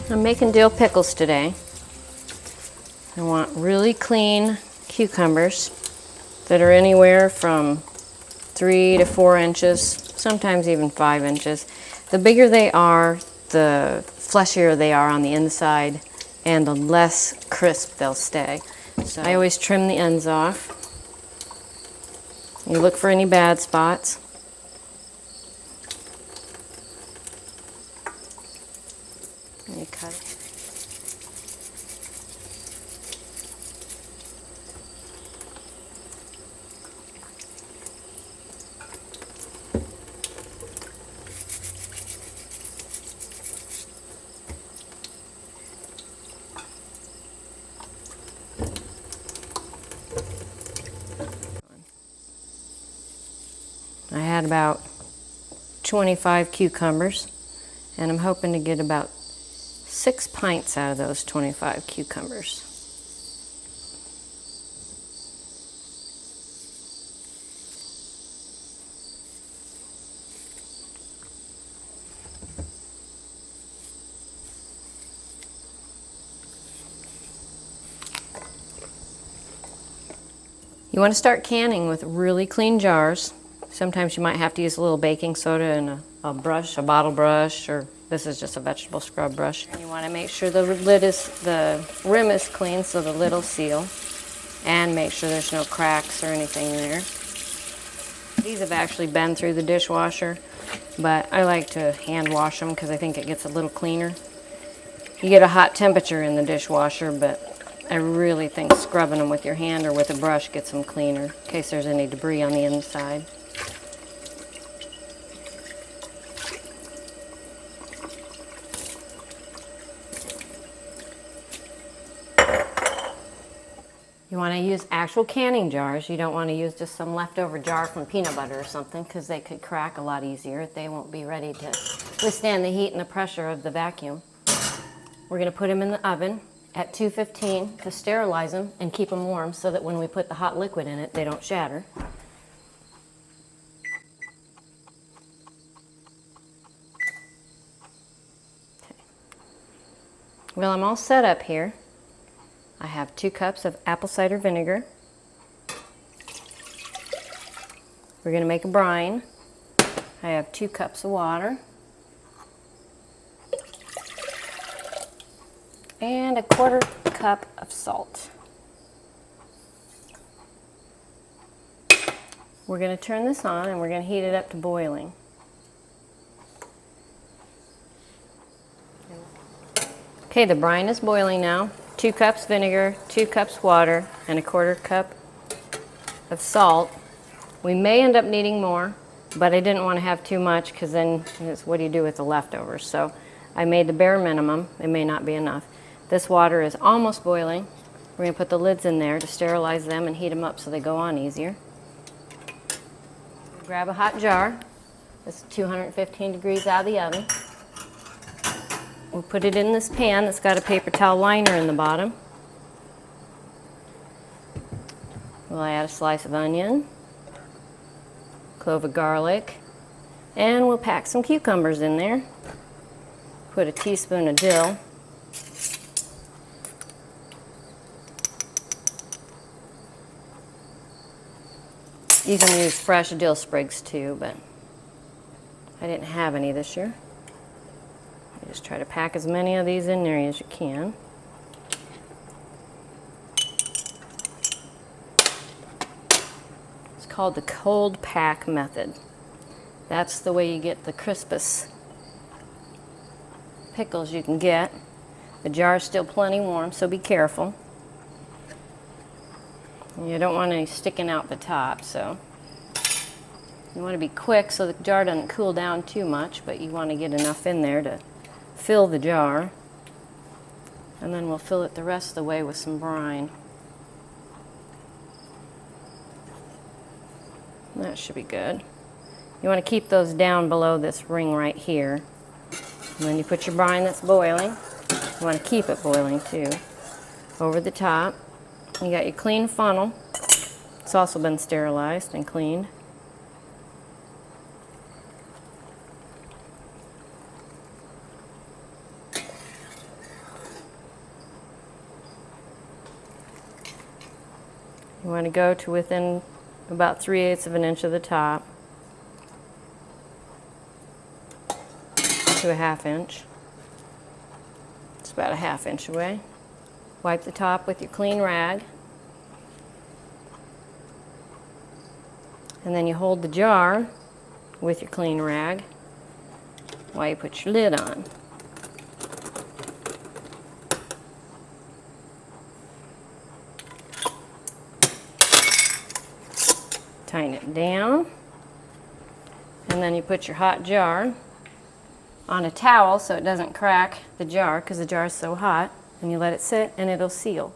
I'm making dill pickles today. I want really clean cucumbers that are anywhere from 3 to 4 inches, sometimes even 5 inches. The bigger they are, the fleshier they are on the inside, and the less crisp they'll stay. So I always trim the ends off. You look for any bad spots. And you cut it. I had about 25 cucumbers, and I'm hoping to get about 6 pints out of those 25 cucumbers. You want to start canning with really clean jars. Sometimes you might have to use a little baking soda and a brush, a bottle brush, or this is just a vegetable scrub brush. And you want to make sure the rim is clean so the lid will seal, and make sure there's no cracks or anything there. These have actually been through the dishwasher, but I like to hand wash them because I think it gets a little cleaner. You get a hot temperature in the dishwasher, but I really think scrubbing them with your hand or with a brush gets them cleaner in case there's any debris on the inside. You want to use actual canning jars. You don't want to use just some leftover jar from peanut butter or something because they could crack a lot easier. They won't be ready to withstand the heat and the pressure of the vacuum. We're going to put them in the oven at 215 to sterilize them and keep them warm so that when we put the hot liquid in it, they don't shatter. Okay. Well, I'm all set up here. I have 2 cups of apple cider vinegar. We're going to make a brine. I have 2 cups of water. And a 1/4 cup of salt. We're going to turn this on and we're going to heat it up to boiling. Okay, the brine is boiling now. 2 cups vinegar, 2 cups water, and a 1/4 cup of salt. We may end up needing more, but I didn't want to have too much because then what do you do with the leftovers? So I made the bare minimum. It may not be enough. This water is almost boiling. We're going to put the lids in there to sterilize them and heat them up so they go on easier. Grab a hot jar. This is 215 degrees out of the oven. We'll put it in this pan that's got a paper towel liner in the bottom. We'll add a slice of onion, clove of garlic, and we'll pack some cucumbers in there. Put a teaspoon of dill. You can use fresh dill sprigs too, but I didn't have any this year. You just try to pack as many of these in there as you can. It's called the cold pack method. That's the way you get the crispest pickles you can get. The jar's still plenty warm, so be careful. You don't want any sticking out the top, so you want to be quick so the jar doesn't cool down too much, but you want to get enough in there to fill the jar. And then we'll fill it the rest of the way with some brine. That should be good. You want to keep those down below this ring right here. And then you put your brine that's boiling. You want to keep it boiling too. Over the top. You got your clean funnel. It's also been sterilized and cleaned. You want to go to within about 3/8 of an inch of the top to a 1/2 inch. It's about a 1/2 inch away. Wipe the top with your clean rag. And then you hold the jar with your clean rag while you put your lid on. Tighten it down, and then you put your hot jar on a towel so it doesn't crack the jar because the jar is so hot, and you let it sit and it'll seal.